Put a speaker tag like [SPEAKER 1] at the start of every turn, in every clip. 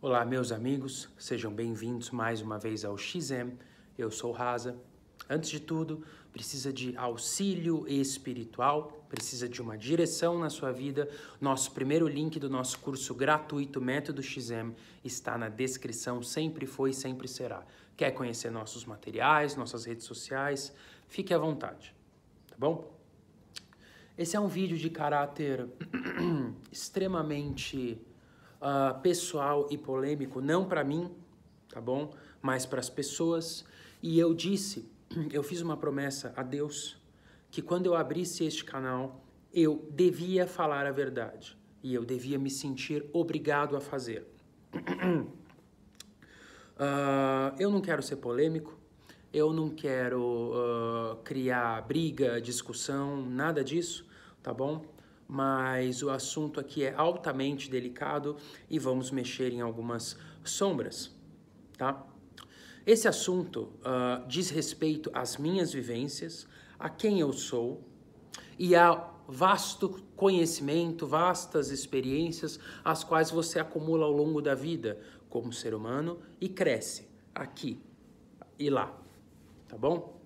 [SPEAKER 1] Olá, meus amigos, sejam bem-vindos mais uma vez ao XM. Eu sou Raza. Antes de tudo, precisa de auxílio espiritual, precisa de uma direção na sua vida. Nosso primeiro link do nosso curso gratuito Método XM está na descrição, sempre foi e sempre será. Quer conhecer nossos materiais, nossas redes sociais? Fique à vontade, tá bom? Esse é um vídeo de caráter extremamente pessoal e polêmico, não para mim, tá bom? Mas para as pessoas. E eu fiz uma promessa a Deus que quando eu abrisse este canal, eu devia falar a verdade. E eu devia me sentir obrigado a fazer. Eu não quero ser polêmico, eu não quero criar briga, discussão, nada disso, tá bom? Mas o assunto aqui é altamente delicado e vamos mexer em algumas sombras, tá? Esse assunto diz respeito às minhas vivências, a quem eu sou e a vasto conhecimento, vastas experiências as quais você acumula ao longo da vida como ser humano e cresce aqui e lá, tá bom?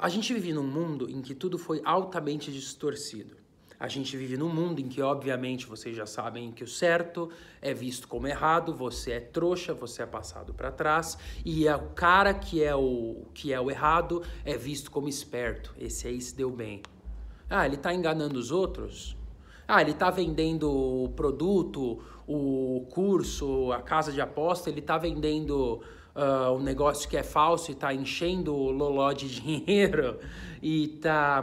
[SPEAKER 1] A gente vive num mundo em que tudo foi altamente distorcido. A gente vive num mundo em que, obviamente, vocês já sabem que o certo é visto como errado, você é trouxa, você é passado para trás, e o cara que é o errado é visto como esperto. Esse aí se deu bem. Ah, ele tá enganando os outros? Ah, ele tá vendendo o produto, o curso, a casa de aposta, ele tá vendendo um negócio que é falso e tá enchendo o loló de dinheiro,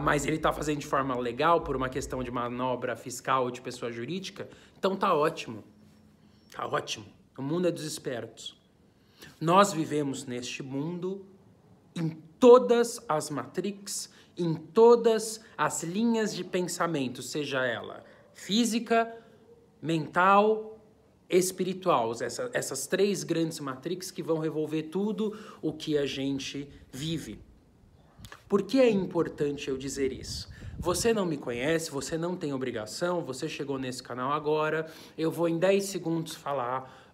[SPEAKER 1] mas ele tá fazendo de forma legal por uma questão de manobra fiscal ou de pessoa jurídica, então tá ótimo. Tá ótimo. O mundo é dos espertos. Nós vivemos neste mundo em todas as matrix, em todas as linhas de pensamento, seja ela física, mental, espiritual, essas três grandes matrix que vão revolver tudo o que a gente vive. Por que é importante eu dizer isso? Você não me conhece, você não tem obrigação, você chegou nesse canal agora, eu vou em 10 segundos falar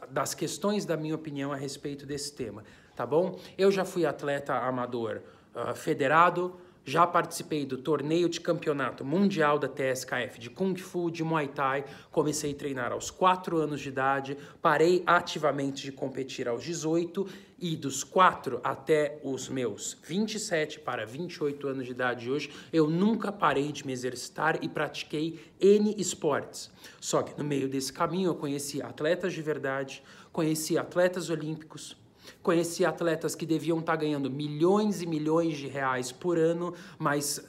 [SPEAKER 1] das questões da minha opinião a respeito desse tema, tá bom? Eu já fui atleta amador federado, já participei do torneio de campeonato mundial da TSKF de Kung Fu, de Muay Thai, comecei a treinar aos 4 anos de idade, parei ativamente de competir aos 18 e dos 4 até os meus 27 para 28 anos de idade hoje, eu nunca parei de me exercitar e pratiquei N esportes. Só que no meio desse caminho eu conheci atletas de verdade, conheci atletas olímpicos, conheci atletas que deviam estar ganhando milhões e milhões de reais por ano, mas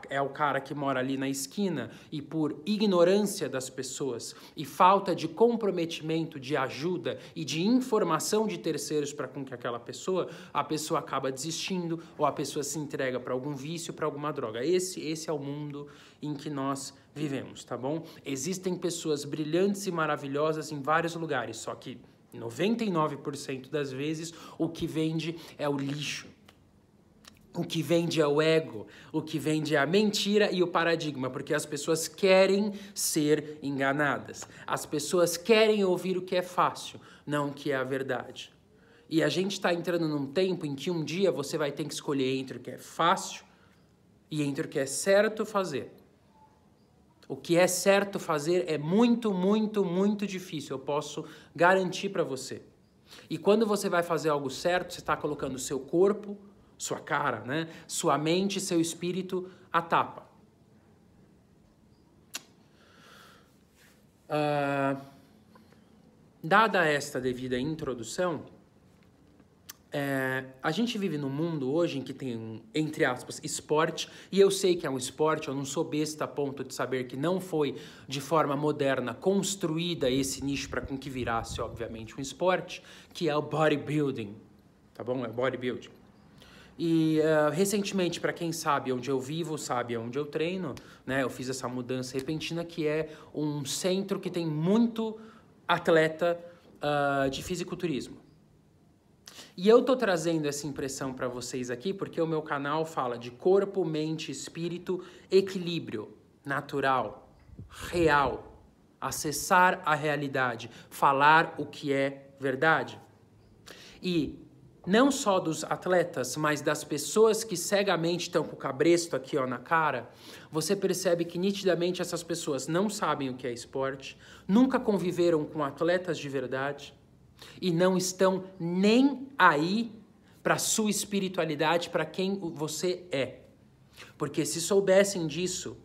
[SPEAKER 1] é o cara que mora ali na esquina e por ignorância das pessoas e falta de comprometimento, de ajuda e de informação de terceiros para com que a pessoa acaba desistindo ou a pessoa se entrega para algum vício, para alguma droga. Esse é o mundo em que nós vivemos, tá bom? Existem pessoas brilhantes e maravilhosas em vários lugares, só que 99% das vezes o que vende é o lixo. O que vende é o ego, o que vende é a mentira e o paradigma, porque as pessoas querem ser enganadas. As pessoas querem ouvir o que é fácil, não o que é a verdade. E a gente está entrando num tempo em que um dia você vai ter que escolher entre o que é fácil e entre o que é certo fazer. O que é certo fazer é muito, muito, muito difícil, eu posso garantir para você. E quando você vai fazer algo certo, você está colocando seu corpo, sua cara, né? Sua mente, seu espírito à tapa. Dada esta devida introdução, a gente vive num mundo hoje em que tem, entre aspas, esporte, e eu sei que é um esporte, eu não sou besta a ponto de saber que não foi de forma moderna construída esse nicho para com que virasse, obviamente, um esporte, que é o bodybuilding, tá bom? É bodybuilding. E recentemente, para quem sabe onde eu vivo, sabe onde eu treino, né? Eu fiz essa mudança repentina que é um centro que tem muito atleta de fisiculturismo. E eu tô trazendo essa impressão para vocês aqui porque o meu canal fala de corpo, mente, espírito, equilíbrio, natural, real, acessar a realidade, falar o que é verdade. E não só dos atletas, mas das pessoas que cegamente estão com o cabresto aqui ó, na cara, você percebe que nitidamente essas pessoas não sabem o que é esporte, nunca conviveram com atletas de verdade e não estão nem aí para a sua espiritualidade, para quem você é. Porque se soubessem disso,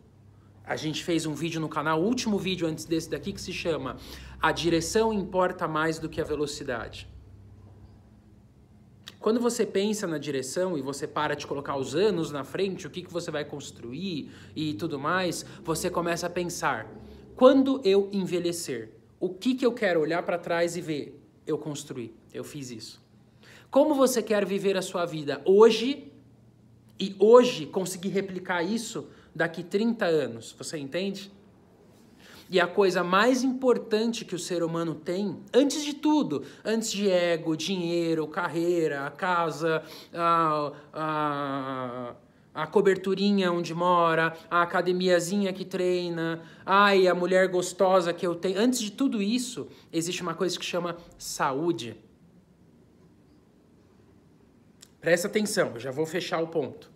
[SPEAKER 1] a gente fez um vídeo no canal, o último vídeo antes desse daqui, que se chama A Direção Importa Mais do que a Velocidade. Quando você pensa na direção e você para de colocar os anos na frente, o que você vai construir e tudo mais, você começa a pensar, quando eu envelhecer, o que eu quero olhar para trás e ver? Eu construí, eu fiz isso. Como você quer viver a sua vida hoje e hoje conseguir replicar isso daqui 30 anos? Você entende? E a coisa mais importante que o ser humano tem, antes de tudo, antes de ego, dinheiro, carreira, a casa, a coberturinha onde mora, a academiazinha que treina, ai, a mulher gostosa que eu tenho. Antes de tudo isso, existe uma coisa que chama saúde. Presta atenção, eu já vou fechar o ponto,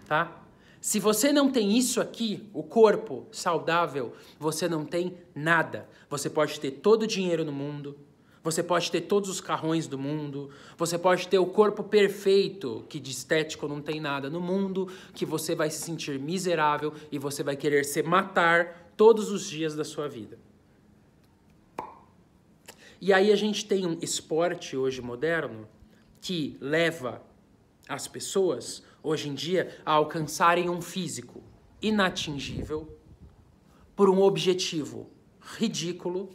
[SPEAKER 1] tá? Se você não tem isso aqui, o corpo saudável, você não tem nada. Você pode ter todo o dinheiro no mundo, você pode ter todos os carrões do mundo, você pode ter o corpo perfeito, que de estético não tem nada no mundo, que você vai se sentir miserável e você vai querer se matar todos os dias da sua vida. E aí a gente tem um esporte hoje moderno que leva as pessoas hoje em dia a alcançarem um físico inatingível por um objetivo ridículo,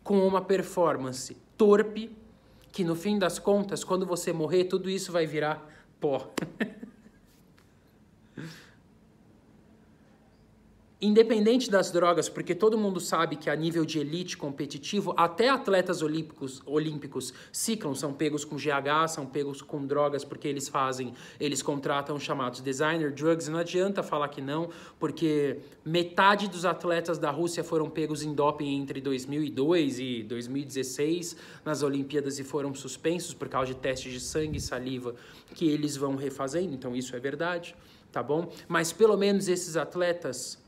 [SPEAKER 1] com uma performance torpe, que no fim das contas, quando você morrer, tudo isso vai virar pó. Independente das drogas, porque todo mundo sabe que a nível de elite competitivo, até atletas olímpicos ciclam, são pegos com GH, são pegos com drogas, porque eles contratam chamados designer drugs, e não adianta falar que não, porque metade dos atletas da Rússia foram pegos em doping entre 2002 e 2016 nas Olimpíadas e foram suspensos por causa de testes de sangue e saliva que eles vão refazendo, então isso é verdade, tá bom? Mas pelo menos esses atletas...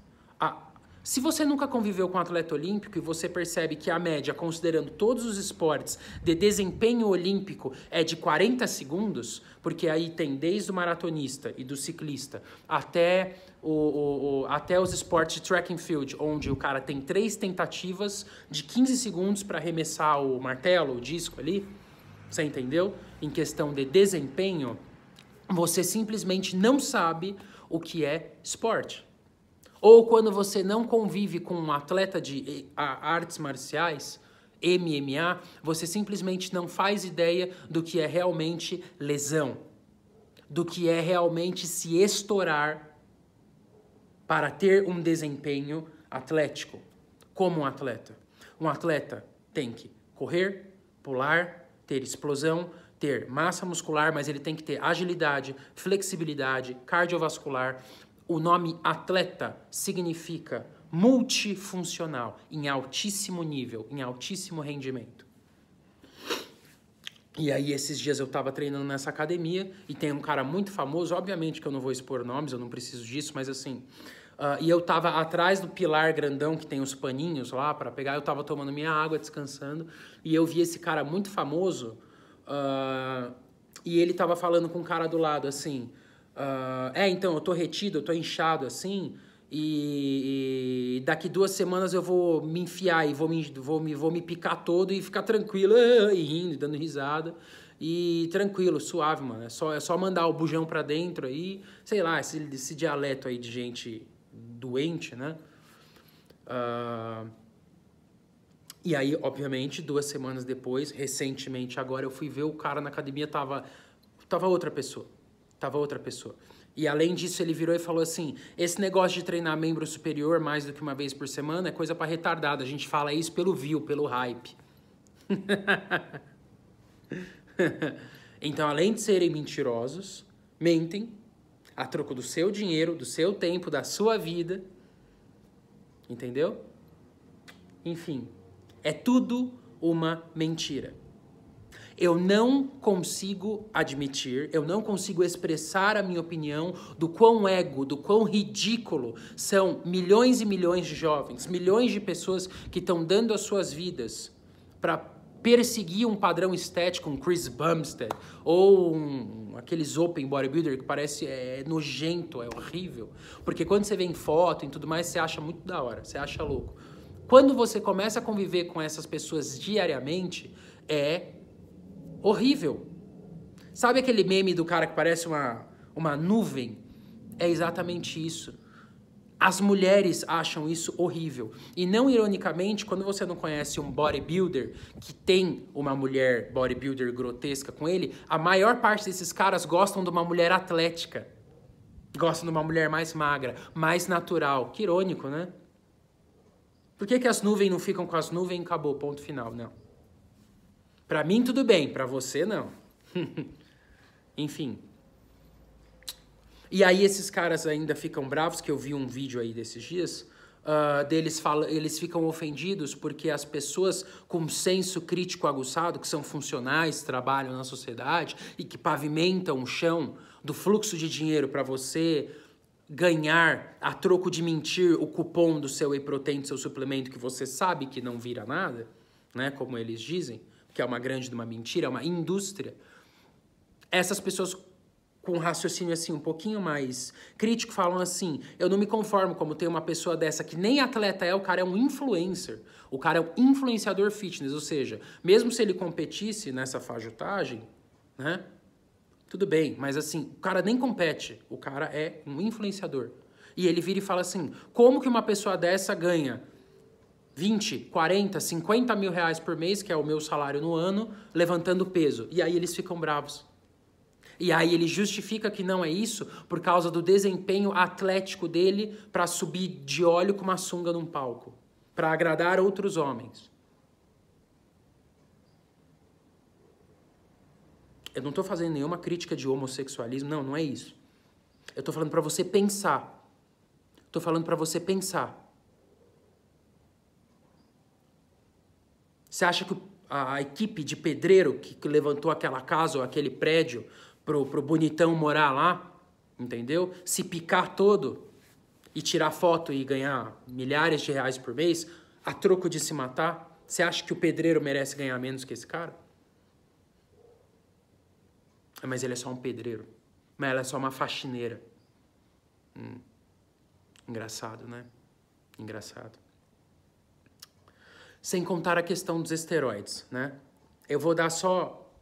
[SPEAKER 1] se você nunca conviveu com um atleta olímpico e você percebe que a média, considerando todos os esportes de desempenho olímpico, é de 40 segundos, porque aí tem desde o maratonista e do ciclista até os esportes de track and field, onde o cara tem 3 tentativas de 15 segundos para arremessar o martelo, o disco ali, você entendeu? Em questão de desempenho, você simplesmente não sabe o que é esporte. Ou quando você não convive com um atleta de artes marciais, MMA, você simplesmente não faz ideia do que é realmente lesão, do que é realmente se estourar para ter um desempenho atlético, como um atleta. Um atleta tem que correr, pular, ter explosão, ter massa muscular, mas ele tem que ter agilidade, flexibilidade, cardiovascular. O nome atleta significa multifuncional, em altíssimo nível, em altíssimo rendimento. E aí, esses dias eu estava treinando nessa academia e tem um cara muito famoso, obviamente que eu não vou expor nomes, eu não preciso disso, mas assim... e eu estava atrás do pilar grandão que tem os paninhos lá para pegar, eu estava tomando minha água, descansando, e eu vi esse cara muito famoso e ele estava falando com um cara do lado, assim... então, eu tô retido, eu tô inchado assim, e daqui 2 semanas eu vou me enfiar e vou me picar todo e ficar tranquilo, e rindo, dando risada, e tranquilo, suave, mano. É só mandar o bujão pra dentro aí, sei lá, esse dialeto aí de gente doente, né? E aí, obviamente, 2 semanas depois, recentemente agora, eu fui ver o cara na academia, tava outra pessoa. E além disso, ele virou e falou assim, esse negócio de treinar membro superior mais do que uma vez por semana é coisa para retardado. A gente fala isso pelo view, pelo hype. Então, além de serem mentirosos, mentem a troco do seu dinheiro, do seu tempo, da sua vida. Entendeu? Enfim, é tudo uma mentira. Eu não consigo admitir, eu não consigo expressar a minha opinião do quão ego, do quão ridículo são milhões e milhões de jovens, milhões de pessoas que estão dando as suas vidas para perseguir um padrão estético, um Chris Bumstead, ou aqueles open bodybuilder que parece nojento, é horrível. Porque quando você vê em foto e tudo mais, você acha muito da hora, você acha louco. Quando você começa a conviver com essas pessoas diariamente, é horrível. Sabe aquele meme do cara que parece uma nuvem? É exatamente isso. As mulheres acham isso horrível. E não ironicamente, quando você não conhece um bodybuilder que tem uma mulher bodybuilder grotesca com ele, a maior parte desses caras gostam de uma mulher atlética. Gostam de uma mulher mais magra, mais natural. Que irônico, né? Por que as nuvens não ficam com as nuvens e acabou, ponto final? Não. Pra mim tudo bem, pra você não. Enfim. E aí esses caras ainda ficam bravos, que eu vi um vídeo aí desses dias, eles ficam ofendidos porque as pessoas com senso crítico aguçado, que são funcionais, trabalham na sociedade e que pavimentam o chão do fluxo de dinheiro para você ganhar a troco de mentir o cupom do seu whey protein, do seu suplemento, que você sabe que não vira nada, né, como eles dizem, que é uma grande de uma mentira, é uma indústria. Essas pessoas com um raciocínio assim um pouquinho mais crítico falam assim: eu não me conformo como tem uma pessoa dessa que nem atleta é, o cara é um influencer, o cara é um influenciador fitness, ou seja, mesmo se ele competisse nessa fajutagem, né, tudo bem, mas assim, o cara nem compete, o cara é um influenciador. E ele vira e fala assim: como que uma pessoa dessa ganha 20, 40, 50 mil reais por mês, que é o meu salário no ano, levantando peso? E aí eles ficam bravos. E aí ele justifica que não é isso por causa do desempenho atlético dele para subir de óleo com uma sunga num palco, para agradar outros homens. Eu não estou fazendo nenhuma crítica de homossexualismo, não é isso. Eu estou falando para você pensar. Estou falando para você pensar. Você acha que a equipe de pedreiro que levantou aquela casa ou aquele prédio pro bonitão morar lá, entendeu? Se picar todo e tirar foto e ganhar milhares de reais por mês, a troco de se matar, você acha que o pedreiro merece ganhar menos que esse cara? Mas ele é só um pedreiro. Mas ela é só uma faxineira. Engraçado, né? Engraçado. Sem contar a questão dos esteroides, né? Eu vou dar só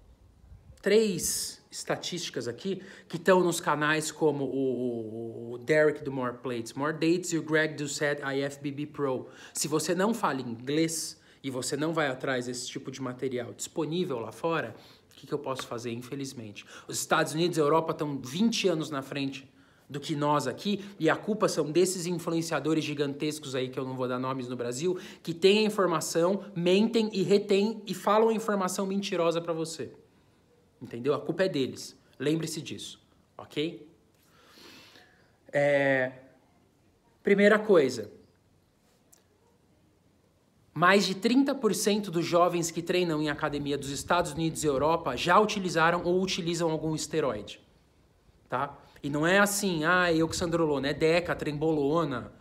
[SPEAKER 1] 3 estatísticas aqui que estão nos canais como o Derek do More Plates, More Dates e o Greg Doucette IFBB Pro. Se você não fala inglês e você não vai atrás desse tipo de material disponível lá fora, o que eu posso fazer, infelizmente? Os Estados Unidos e a Europa estão 20 anos na frente do que nós aqui, e a culpa são desses influenciadores gigantescos aí, que eu não vou dar nomes no Brasil, que têm a informação, mentem e retêm e falam a informação mentirosa para você. Entendeu? A culpa é deles. Lembre-se disso, ok? Primeira coisa. Mais de 30% dos jovens que treinam em academia dos Estados Unidos e Europa já utilizaram ou utilizam algum esteroide, tá? E não é assim, euxandrolona, é Deca, trembolona,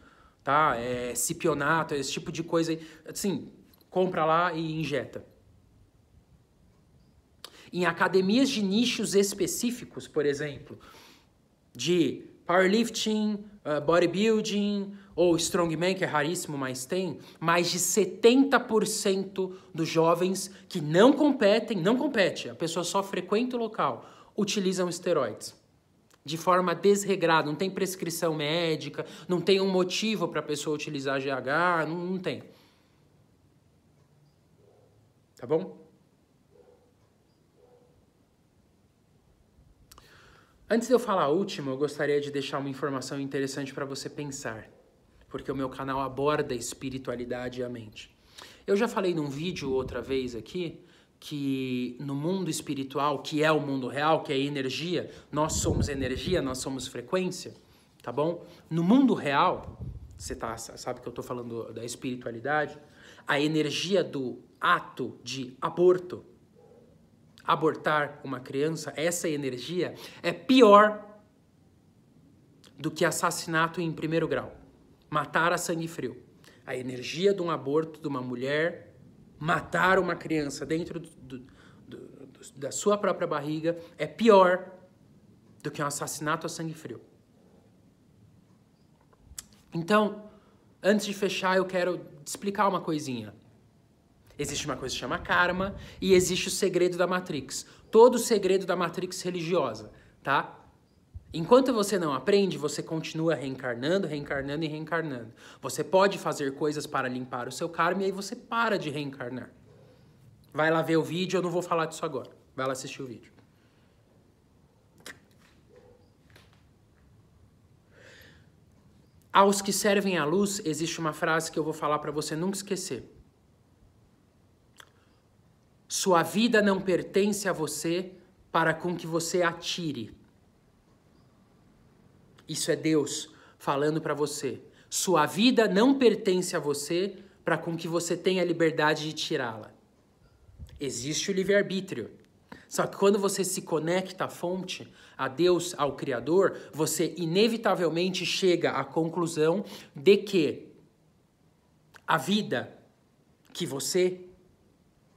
[SPEAKER 1] tá? É cipionato, esse tipo de coisa. Assim, compra lá e injeta. Em academias de nichos específicos, por exemplo, de powerlifting, bodybuilding ou strongman, que é raríssimo, mas tem, mais de 70% dos jovens que não competem, a pessoa só frequenta o local, utilizam esteroides. De forma desregrada, não tem prescrição médica, não tem um motivo para a pessoa utilizar GH, não tem. Tá bom? Antes de eu falar a última, eu gostaria de deixar uma informação interessante para você pensar, porque o meu canal aborda a espiritualidade e a mente. Eu já falei num vídeo outra vez aqui que no mundo espiritual, que é o mundo real, que é energia, nós somos frequência, tá bom? No mundo real, você sabe que eu tô falando da espiritualidade, a energia do ato de aborto, abortar uma criança, essa energia é pior do que assassinato em primeiro grau. Matar a sangue frio. A energia de um aborto de uma mulher, matar uma criança dentro da sua própria barriga é pior do que um assassinato a sangue frio. Então, antes de fechar, eu quero explicar uma coisinha. Existe uma coisa que se chama karma e existe o segredo da Matrix. Todo o segredo da Matrix religiosa, tá? Enquanto você não aprende, você continua reencarnando, reencarnando e reencarnando. Você pode fazer coisas para limpar o seu karma e aí você para de reencarnar. Vai lá ver o vídeo, eu não vou falar disso agora. Vai lá assistir o vídeo. Aos que servem à luz, existe uma frase que eu vou falar para você nunca esquecer. Sua vida não pertence a você para com que você atire. Isso é Deus falando para você. Sua vida não pertence a você para com que você tenha a liberdade de tirá-la. Existe o livre-arbítrio. Só que quando você se conecta à fonte, a Deus, ao Criador, você inevitavelmente chega à conclusão de que a vida que você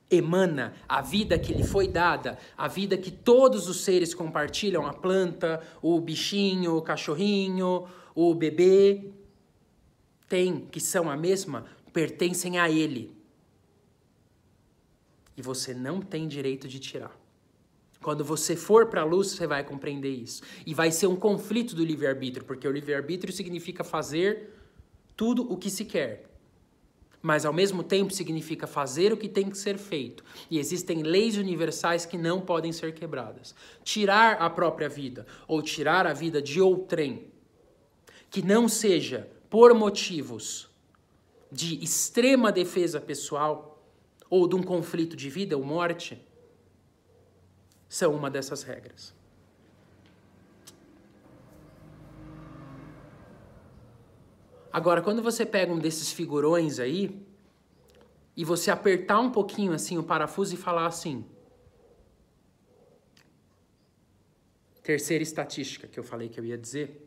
[SPEAKER 1] emana, a vida que lhe foi dada, a vida que todos os seres compartilham, a planta, o bichinho, o cachorrinho, o bebê, que são a mesma, pertencem a ele. E você não tem direito de tirar. Quando você for para a luz, você vai compreender isso. E vai ser um conflito do livre-arbítrio, porque o livre-arbítrio significa fazer tudo o que se quer. Mas, ao mesmo tempo, significa fazer o que tem que ser feito. E existem leis universais que não podem ser quebradas. Tirar a própria vida, ou tirar a vida de outrem, que não seja por motivos de extrema defesa pessoal, ou de um conflito de vida ou morte, são uma dessas regras. Agora, quando você pega um desses figurões aí, e você apertar um pouquinho assim o parafuso e falar assim, terceira estatística que eu falei que eu ia dizer,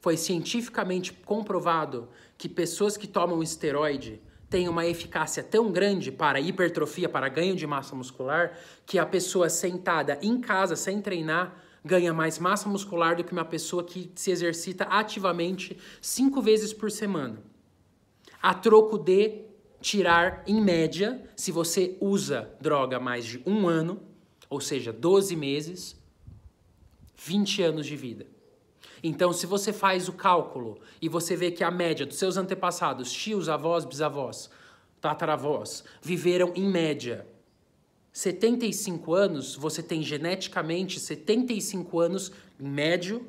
[SPEAKER 1] foi cientificamente comprovado que pessoas que tomam esteroide têm uma eficácia tão grande para hipertrofia, para ganho de massa muscular, que a pessoa sentada em casa, sem treinar, ganha mais massa muscular do que uma pessoa que se exercita ativamente 5 vezes por semana. A troco de tirar, em média, se você usa droga mais de 1 ano, ou seja, 12 meses, 20 anos de vida. Então, se você faz o cálculo e você vê que a média dos seus antepassados, tios, avós, bisavós, tataravós, viveram em média 75 anos, você tem geneticamente 75 anos, em médio,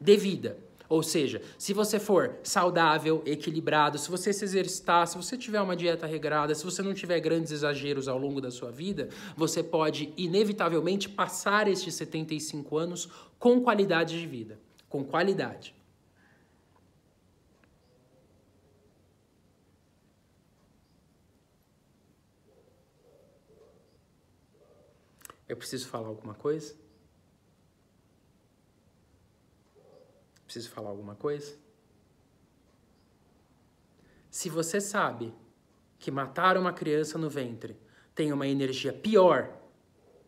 [SPEAKER 1] de vida. Ou seja, se você for saudável, equilibrado, se você se exercitar, se você tiver uma dieta regrada, se você não tiver grandes exageros ao longo da sua vida, você pode, inevitavelmente, passar estes 75 anos com qualidade de vida. Com qualidade. Eu preciso falar alguma coisa? Preciso falar alguma coisa? Se você sabe que matar uma criança no ventre tem uma energia pior,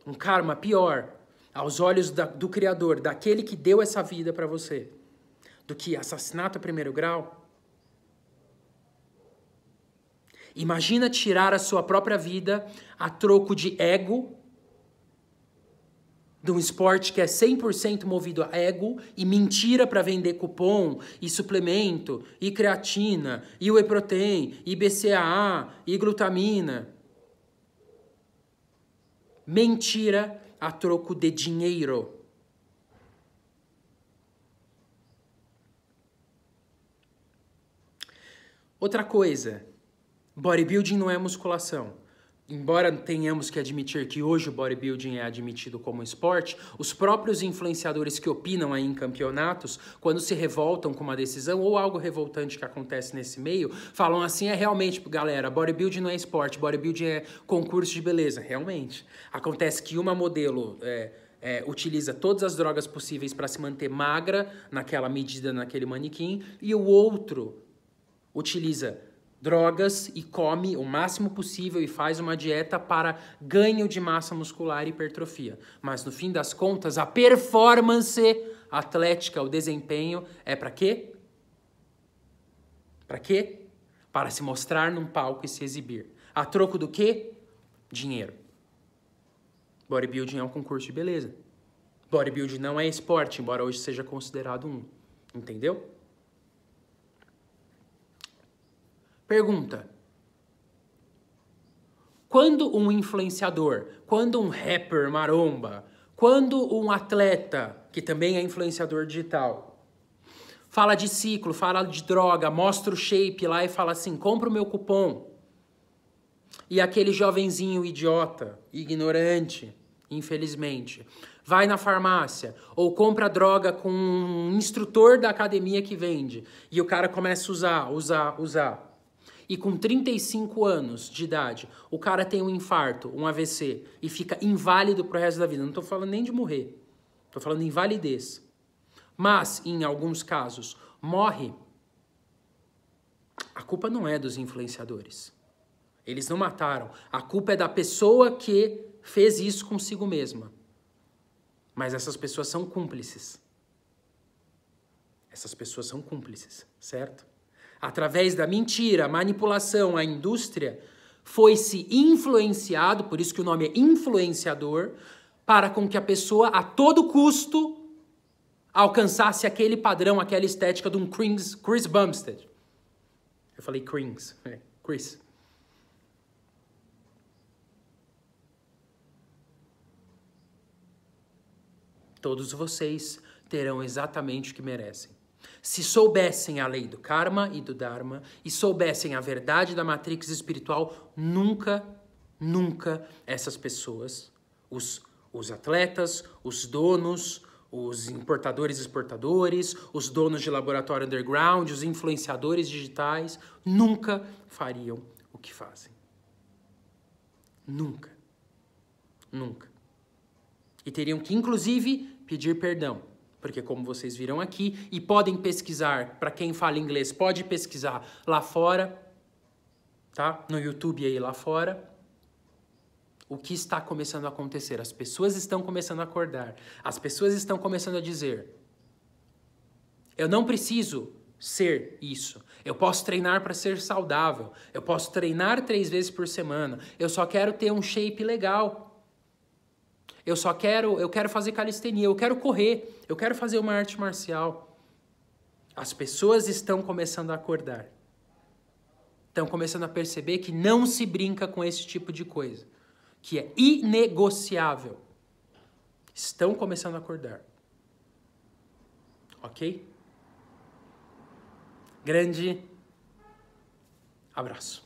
[SPEAKER 1] um karma pior, aos olhos do Criador, daquele que deu essa vida para você, do que assassinato a primeiro grau, imagina tirar a sua própria vida a troco de ego, de um esporte que é 100% movido a ego e mentira para vender cupom e suplemento e creatina e whey protein e BCAA e glutamina. Mentira a troco de dinheiro. Outra coisa, bodybuilding não é musculação. embora tenhamos que admitir que hoje o bodybuilding é admitido como esporte, os próprios influenciadores que opinam aí em campeonatos, quando se revoltam com uma decisão ou algo revoltante que acontece nesse meio, falam assim, realmente, galera, bodybuilding não é esporte, bodybuilding é concurso de beleza. Realmente. Acontece que uma modelo utiliza todas as drogas possíveis para se manter magra naquela medida, naquele manequim, e o outro utiliza drogas e come o máximo possível e faz uma dieta para ganho de massa muscular e hipertrofia. Mas no fim das contas, a performance atlética, o desempenho, é para quê? Para quê? Para se mostrar num palco e se exibir. A troco do quê? Dinheiro. Bodybuilding é um concurso de beleza. Bodybuilding não é esporte, embora hoje seja considerado um. Entendeu? Pergunta. Quando um influenciador, quando um rapper maromba, quando um atleta, que também é influenciador digital, fala de ciclo, fala de droga, mostra o shape lá e fala assim, compra o meu cupom. E aquele jovenzinho idiota, ignorante, infelizmente, vai na farmácia ou compra droga com um instrutor da academia que vende e o cara começa a usar. E com 35 anos de idade, o cara tem um infarto, um AVC, e fica inválido pro resto da vida. Não tô falando nem de morrer, tô falando de invalidez. Mas, em alguns casos, morre. A culpa não é dos influenciadores. Eles não mataram. A culpa é da pessoa que fez isso consigo mesma. Mas essas pessoas são cúmplices. Essas pessoas são cúmplices, certo? Através da mentira, manipulação, a indústria foi-se influenciado, por isso que o nome é influenciador, para com que a pessoa, a todo custo, alcançasse aquele padrão, aquela estética de um Chris Bumstead. Eu falei Chris. Todos vocês terão exatamente o que merecem. Se soubessem a lei do karma e do dharma e soubessem a verdade da matrix espiritual, nunca essas pessoas, os atletas, os donos, os importadores e exportadores, os donos de laboratório underground, os influenciadores digitais, nunca fariam o que fazem. Nunca. E teriam que, inclusive, pedir perdão. Porque como vocês viram aqui, e podem pesquisar, para quem fala inglês, pode pesquisar lá fora, tá? No YouTube aí lá fora, o que está começando a acontecer. As pessoas estão começando a acordar. As pessoas estão começando a dizer, eu não preciso ser isso. Eu posso treinar para ser saudável. Eu posso treinar 3 vezes por semana. Eu só quero ter um shape legal. Eu quero fazer calistenia, eu quero correr, eu quero fazer uma arte marcial. As pessoas estão começando a acordar. Estão começando a perceber que não se brinca com esse tipo de coisa, que é inegociável. Estão começando a acordar. Ok? Grande abraço.